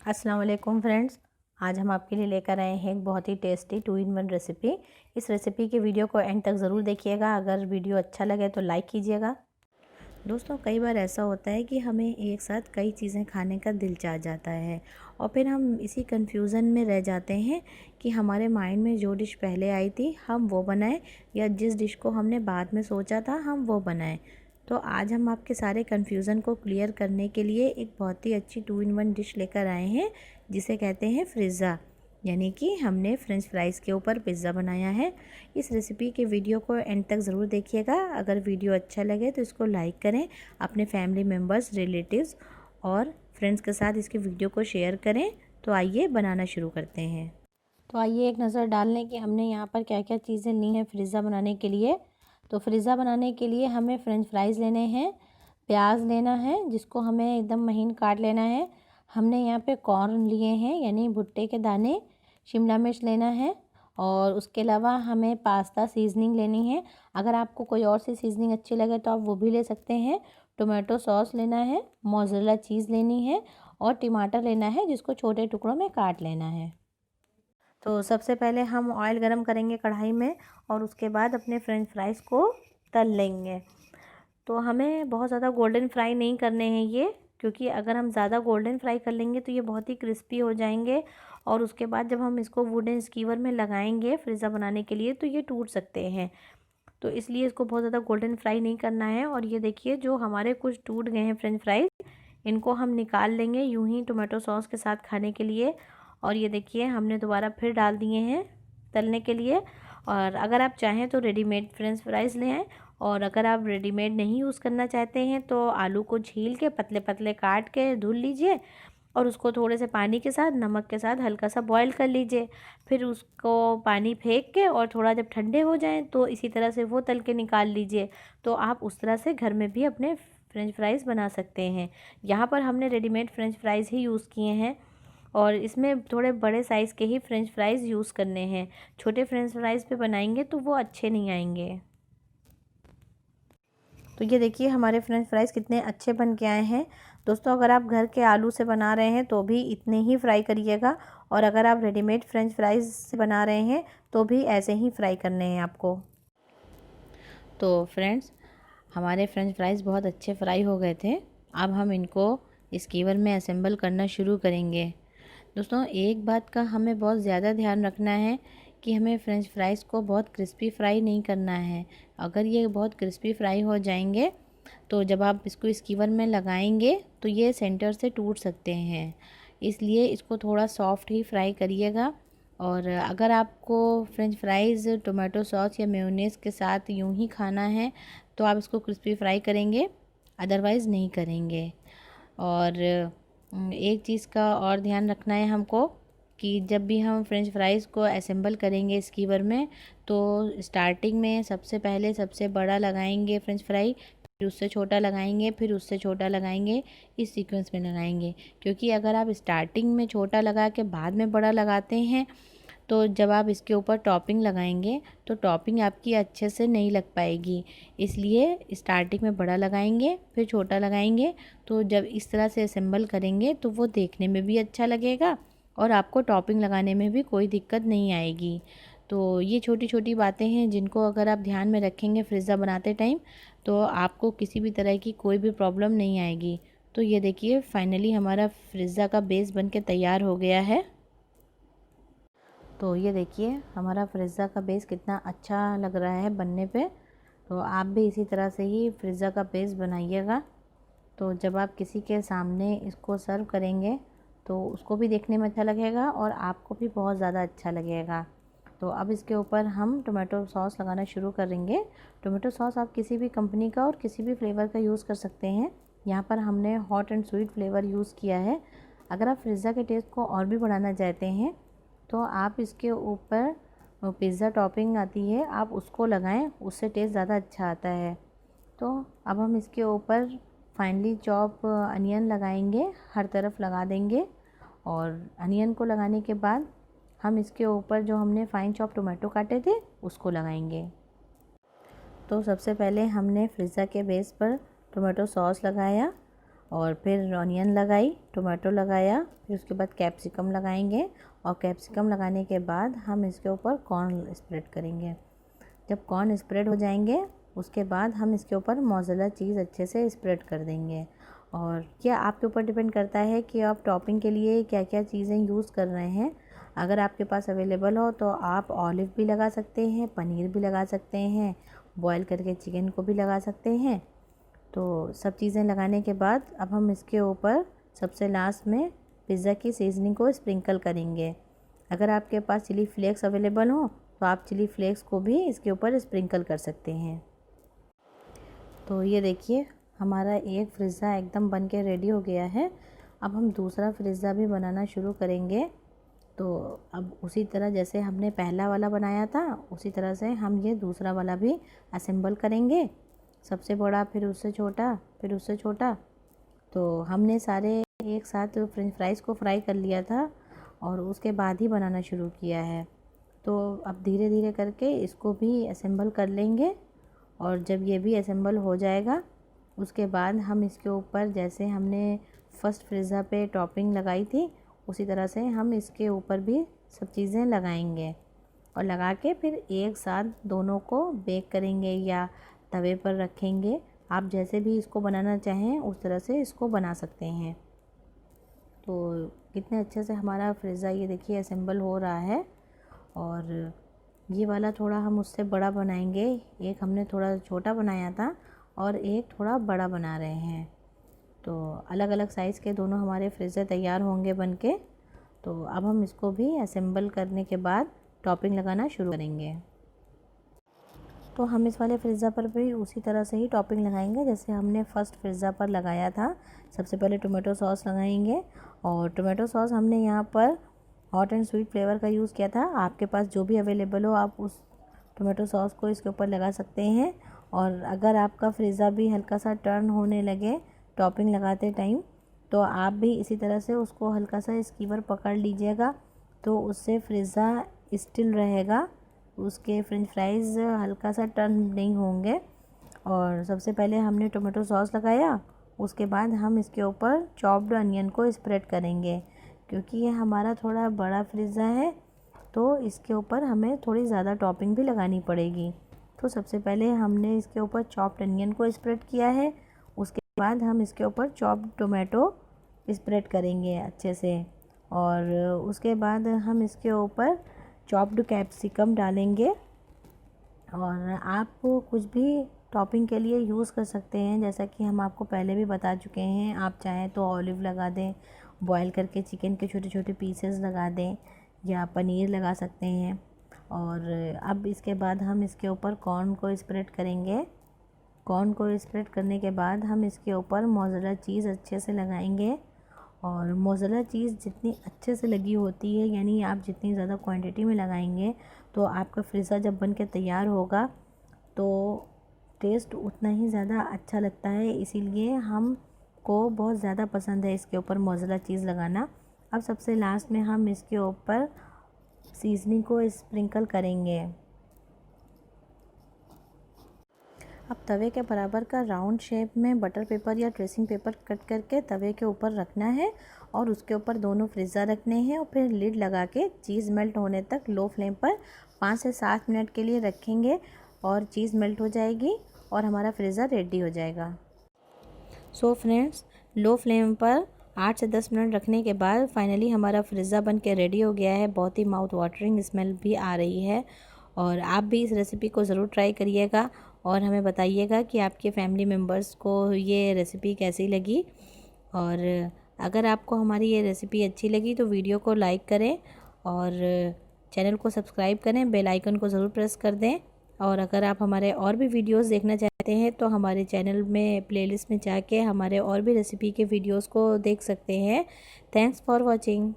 अस्सलाम वालेकुम फ्रेंड्स। आज हम आपके लिए लेकर आए हैं एक बहुत ही टेस्टी 2 in 1 रेसिपी। इस रेसिपी के वीडियो को एंड तक ज़रूर देखिएगा। अगर वीडियो अच्छा लगे तो लाइक कीजिएगा। दोस्तों, कई बार ऐसा होता है कि हमें एक साथ कई चीज़ें खाने का दिल चाह जाता है और फिर हम इसी कन्फ्यूज़न में रह जाते हैं कि हमारे माइंड में जो डिश पहले आई थी हम वो बनाएं या जिस डिश को हमने बाद में सोचा था हम वो बनाएं। तो आज हम आपके सारे कन्फ्यूज़न को क्लियर करने के लिए एक बहुत ही अच्छी 2 in 1 डिश लेकर आए हैं जिसे कहते हैं फ्रिज़्ज़ा। यानी कि हमने फ्रेंच फ्राइज़ के ऊपर पिज़्ज़ा बनाया है। इस रेसिपी के वीडियो को एंड तक ज़रूर देखिएगा। अगर वीडियो अच्छा लगे तो इसको लाइक करें, अपने फैमिली मेम्बर्स, रिलेटिव्स और फ्रेंड्स के साथ इसके वीडियो को शेयर करें। तो आइए बनाना शुरू करते हैं। तो आइए एक नज़र डाल लें कि हमने यहाँ पर क्या क्या चीज़ें ली हैं फ्रिज़्ज़ा बनाने के लिए। तो फ्रिज़्ज़ा बनाने के लिए हमें फ्रेंच फ्राइज़ लेने हैं, प्याज लेना है जिसको हमें एकदम महीन काट लेना है। हमने यहाँ पे कॉर्न लिए हैं यानी भुट्टे के दाने, शिमला मिर्च लेना है और उसके अलावा हमें पास्ता सीजनिंग लेनी है। अगर आपको कोई और सी सीजनिंग अच्छी लगे तो आप वो भी ले सकते हैं। टोमेटो सॉस लेना है, मोज़रेला चीज़ लेनी है और टमाटर लेना है जिसको छोटे टुकड़ों में काट लेना है। तो सबसे पहले हम ऑयल गरम करेंगे कढ़ाई में और उसके बाद अपने फ्रेंच फ्राइज़ को तल लेंगे। तो हमें बहुत ज़्यादा गोल्डन फ्राई नहीं करने हैं ये, क्योंकि अगर हम ज़्यादा गोल्डन फ्राई कर लेंगे तो ये बहुत ही क्रिस्पी हो जाएंगे और उसके बाद जब हम इसको वुडन स्कीवर में लगाएंगे फ्रिज़्ज़ा बनाने के लिए तो ये टूट सकते हैं। तो इसलिए इसको बहुत ज़्यादा गोल्डन फ्राई नहीं करना है। और ये देखिए जो हमारे कुछ टूट गए हैं फ्रेंच फ्राइज़, इनको हम निकाल लेंगे यूं ही टोमेटो सॉस के साथ खाने के लिए। और ये देखिए हमने दोबारा फिर डाल दिए हैं तलने के लिए। और अगर आप चाहें तो रेडीमेड फ्रेंच फ्राइज़ ले आएँ और अगर आप रेडीमेड नहीं यूज़ करना चाहते हैं तो आलू को छील के पतले पतले काट के धुल लीजिए और उसको थोड़े से पानी के साथ, नमक के साथ हल्का सा बॉईल कर लीजिए। फिर उसको पानी फेंक के और थोड़ा जब ठंडे हो जाएं तो इसी तरह से वो तल के निकाल लीजिए। तो आप उस तरह से घर में भी अपने फ्रेंच फ्राइज़ बना सकते हैं। यहाँ पर हमने रेडीमेड फ्रेंच फ्राइज़ ही यूज़ किए हैं और इसमें थोड़े बड़े साइज़ के ही फ्रेंच फ्राइज़ यूज़ करने हैं। छोटे फ्रेंच फ्राइज़ पे बनाएंगे तो वो अच्छे नहीं आएंगे। तो ये देखिए हमारे फ्रेंच फ्राइज़ कितने अच्छे बन के आए हैं। दोस्तों, अगर आप घर के आलू से बना रहे हैं तो भी इतने ही फ्राई करिएगा और अगर आप रेडीमेड फ्रेंच फ्राइज़ से बना रहे हैं तो भी ऐसे ही फ्राई करने हैं आपको। तो फ्रेंड्स, हमारे फ्रेंच फ्राइज़ बहुत अच्छे फ्राई हो गए थे। अब हम इनको स्कीवर में असेंबल करना शुरू करेंगे। दोस्तों, एक बात का हमें बहुत ज़्यादा ध्यान रखना है कि हमें फ्रेंच फ्राइज़ को बहुत क्रिस्पी फ्राई नहीं करना है। अगर ये बहुत क्रिस्पी फ्राई हो जाएंगे तो जब आप इसको स्कीवर में लगाएंगे तो ये सेंटर से टूट सकते हैं। इसलिए इसको थोड़ा सॉफ्ट ही फ्राई करिएगा। और अगर आपको फ्रेंच फ्राइज़ टोमेटो सॉस या मेयोनेज़ के साथ यूं ही खाना है तो आप इसको क्रिस्पी फ्राई करेंगे, अदरवाइज़ नहीं करेंगे। और एक चीज़ का और ध्यान रखना है हमको कि जब भी हम फ्रेंच फ्राइज़ को असेंबल करेंगे स्कीवर में तो स्टार्टिंग में सबसे पहले सबसे बड़ा लगाएंगे फ्रेंच फ्राई, फिर उससे छोटा लगाएंगे, फिर उससे छोटा लगाएंगे, इस सीक्वेंस में लगाएंगे। क्योंकि अगर आप स्टार्टिंग में छोटा लगा के बाद में बड़ा लगाते हैं तो जब आप इसके ऊपर टॉपिंग लगाएंगे तो टॉपिंग आपकी अच्छे से नहीं लग पाएगी। इसलिए स्टार्टिंग में बड़ा लगाएंगे फिर छोटा लगाएंगे। तो जब इस तरह से असेंबल करेंगे तो वो देखने में भी अच्छा लगेगा और आपको टॉपिंग लगाने में भी कोई दिक्कत नहीं आएगी। तो ये छोटी छोटी बातें हैं जिनको अगर आप ध्यान में रखेंगे फ्रिज़्ज़ा बनाते टाइम तो आपको किसी भी तरह की कोई भी प्रॉब्लम नहीं आएगी। तो ये देखिए फाइनली हमारा फ्रिज़्ज़ा का बेस बन के तैयार हो गया है। तो ये देखिए हमारा फ्रिज़्ज़ा का बेस कितना अच्छा लग रहा है बनने पे। तो आप भी इसी तरह से ही फ्रिज़्ज़ा का बेस बनाइएगा। तो जब आप किसी के सामने इसको सर्व करेंगे तो उसको भी देखने में अच्छा लगेगा और आपको भी बहुत ज़्यादा अच्छा लगेगा। तो अब इसके ऊपर हम टोमेटो सॉस लगाना शुरू करेंगे। टोमेटो सॉस आप किसी भी कंपनी का और किसी भी फ्लेवर का यूज़ कर सकते हैं। यहाँ पर हमने hot and sweet flavour use किया है। अगर आप फ्रिज़्ज़ा के टेस्ट को और भी बढ़ाना चाहते हैं तो आप इसके ऊपर पिज़्ज़ा टॉपिंग आती है, आप उसको लगाएं, उससे टेस्ट ज़्यादा अच्छा आता है। तो अब हम इसके ऊपर फाइनली चॉप अनियन लगाएंगे, हर तरफ लगा देंगे। और अनियन को लगाने के बाद हम इसके ऊपर जो हमने फाइन चॉप टोमेटो काटे थे उसको लगाएंगे। तो सबसे पहले हमने फ्रिज़्ज़ा के बेस पर टोमेटो सॉस लगाया और फिर ऑनियन लगाई, टोमेटो लगाया, फिर उसके बाद कैप्सिकम लगाएंगे और कैप्सिकम लगाने के बाद हम इसके ऊपर कॉर्न स्प्रेड करेंगे। जब कॉर्न स्प्रेड हो जाएंगे उसके बाद हम इसके ऊपर मोज़रेला चीज़ अच्छे से स्प्रेड कर देंगे। और क्या आपके ऊपर डिपेंड करता है कि आप टॉपिंग के लिए क्या क्या चीज़ें यूज़ कर रहे हैं। अगर आपके पास अवेलेबल हो तो आप ऑलिव भी लगा सकते हैं, पनीर भी लगा सकते हैं, बॉयल करके चिकन को भी लगा सकते हैं। तो सब चीज़ें लगाने के बाद अब हम इसके ऊपर सबसे लास्ट में पिज़्ज़ा की सीजनिंग को स्प्रिंकल करेंगे। अगर आपके पास चिली फ्लेक्स अवेलेबल हो तो आप चिली फ्लेक्स को भी इसके ऊपर स्प्रिंकल कर सकते हैं। तो ये देखिए हमारा एक पिज़्ज़ा एकदम बन के रेडी हो गया है। अब हम दूसरा पिज़्ज़ा भी बनाना शुरू करेंगे। तो अब उसी तरह जैसे हमने पहला वाला बनाया था उसी तरह से हम ये दूसरा वाला भी असेंबल करेंगे। सबसे बड़ा, फिर उससे छोटा, फिर उससे छोटा। तो हमने सारे एक साथ फ्रेंच फ्राइज़ को फ्राई कर लिया था और उसके बाद ही बनाना शुरू किया है। तो अब धीरे धीरे करके इसको भी असेंबल कर लेंगे और जब ये भी असेंबल हो जाएगा उसके बाद हम इसके ऊपर जैसे हमने फर्स्ट पिज़्ज़ा पे टॉपिंग लगाई थी उसी तरह से हम इसके ऊपर भी सब चीज़ें लगाएंगे और लगा के फिर एक साथ दोनों को बेक करेंगे या तवे पर रखेंगे। आप जैसे भी इसको बनाना चाहें उस तरह से इसको बना सकते हैं। तो कितने अच्छे से हमारा पिज़्ज़ा ये देखिए असेंबल हो रहा है। और ये वाला थोड़ा हम उससे बड़ा बनाएंगे। एक हमने थोड़ा छोटा बनाया था और एक थोड़ा बड़ा बना रहे हैं। तो अलग अलग साइज़ के दोनों हमारे पिज़्ज़ा तैयार होंगे बनके। तो अब हम इसको भी असेंबल करने के बाद टॉपिंग लगाना शुरू करेंगे। तो हम इस वाले पिज़्ज़ा पर भी उसी तरह से ही टॉपिंग लगाएंगे जैसे हमने फ़र्स्ट पिज़्ज़ा पर लगाया था। सबसे पहले टोमेटो सॉस लगाएंगे और टोमेटो सॉस हमने यहाँ पर हॉट एंड स्वीट फ्लेवर का यूज़ किया था। आपके पास जो भी अवेलेबल हो आप उस टोमेटो सॉस को इसके ऊपर लगा सकते हैं। और अगर आपका पिज़्ज़ा भी हल्का सा टर्न होने लगे टॉपिंग लगाते टाइम तो आप भी इसी तरह से उसको हल्का सा स्कीवर पकड़ लीजिएगा, तो उससे पिज़्ज़ा स्टिल रहेगा, उसके फ्रेंच फ्राइज़ हल्का सा टर्न नहीं होंगे। और सबसे पहले हमने टोमेटो सॉस लगाया, उसके बाद हम इसके ऊपर चॉप्ड अनियन को स्प्रेड करेंगे। क्योंकि ये हमारा थोड़ा बड़ा पिज़्ज़ा है तो इसके ऊपर हमें थोड़ी ज़्यादा टॉपिंग भी लगानी पड़ेगी। तो सबसे पहले हमने इसके ऊपर चॉप्ड अनियन को स्प्रेड किया है, उसके बाद हम इसके ऊपर चॉप्ड टोमेटो स्प्रेड करेंगे अच्छे से। और उसके बाद हम इसके ऊपर चॉप्ड कैप्सिकम डालेंगे। और आप कुछ भी टॉपिंग के लिए यूज़ कर सकते हैं, जैसा कि हम आपको पहले भी बता चुके हैं। आप चाहें तो ऑलिव लगा दें, बॉयल करके चिकन के छोटे छोटे पीसेस लगा दें या पनीर लगा सकते हैं। और अब इसके बाद हम इसके ऊपर कॉर्न को स्प्रेड करेंगे। कॉर्न को स्प्रेड करने के बाद हम इसके ऊपर मोज़रेला चीज़ अच्छे से लगाएंगे। और मोज़रेला चीज़ जितनी अच्छे से लगी होती है, यानी आप जितनी ज़्यादा क्वांटिटी में लगाएंगे तो आपका पिज़्ज़ा जब बन के तैयार होगा तो टेस्ट उतना ही ज़्यादा अच्छा लगता है। इसीलिए हमको बहुत ज़्यादा पसंद है इसके ऊपर मोज़रेला चीज़ लगाना। अब सबसे लास्ट में हम इसके ऊपर सीजनिंग को स्प्रिंकल करेंगे। अब तवे के बराबर का राउंड शेप में बटर पेपर या ट्रेसिंग पेपर कट करके तवे के ऊपर रखना है और उसके ऊपर दोनों पिज़्ज़ा रखने हैं और फिर लिड लगा के चीज़ मेल्ट होने तक लो फ्लेम पर 5 से 7 मिनट के लिए रखेंगे और चीज़ मेल्ट हो जाएगी और हमारा पिज़्ज़ा रेडी हो जाएगा। सो फ्रेंड्स, लो फ्लेम पर 8 से 10 मिनट रखने के बाद फाइनली हमारा पिज़्ज़ा बन के रेडी हो गया है। बहुत ही माउथ वाटरिंग स्मेल भी आ रही है। और आप भी इस रेसिपी को ज़रूर ट्राई करिएगा और हमें बताइएगा कि आपके फैमिली मेम्बर्स को ये रेसिपी कैसी लगी। और अगर आपको हमारी ये रेसिपी अच्छी लगी तो वीडियो को लाइक करें और चैनल को सब्सक्राइब करें, बेल आइकन को ज़रूर प्रेस कर दें। और अगर आप हमारे और भी वीडियोस देखना चाहते हैं तो हमारे चैनल में प्लेलिस्ट में जाके हमारे और भी रेसिपी के वीडियोस को देख सकते हैं। Thanks for watching.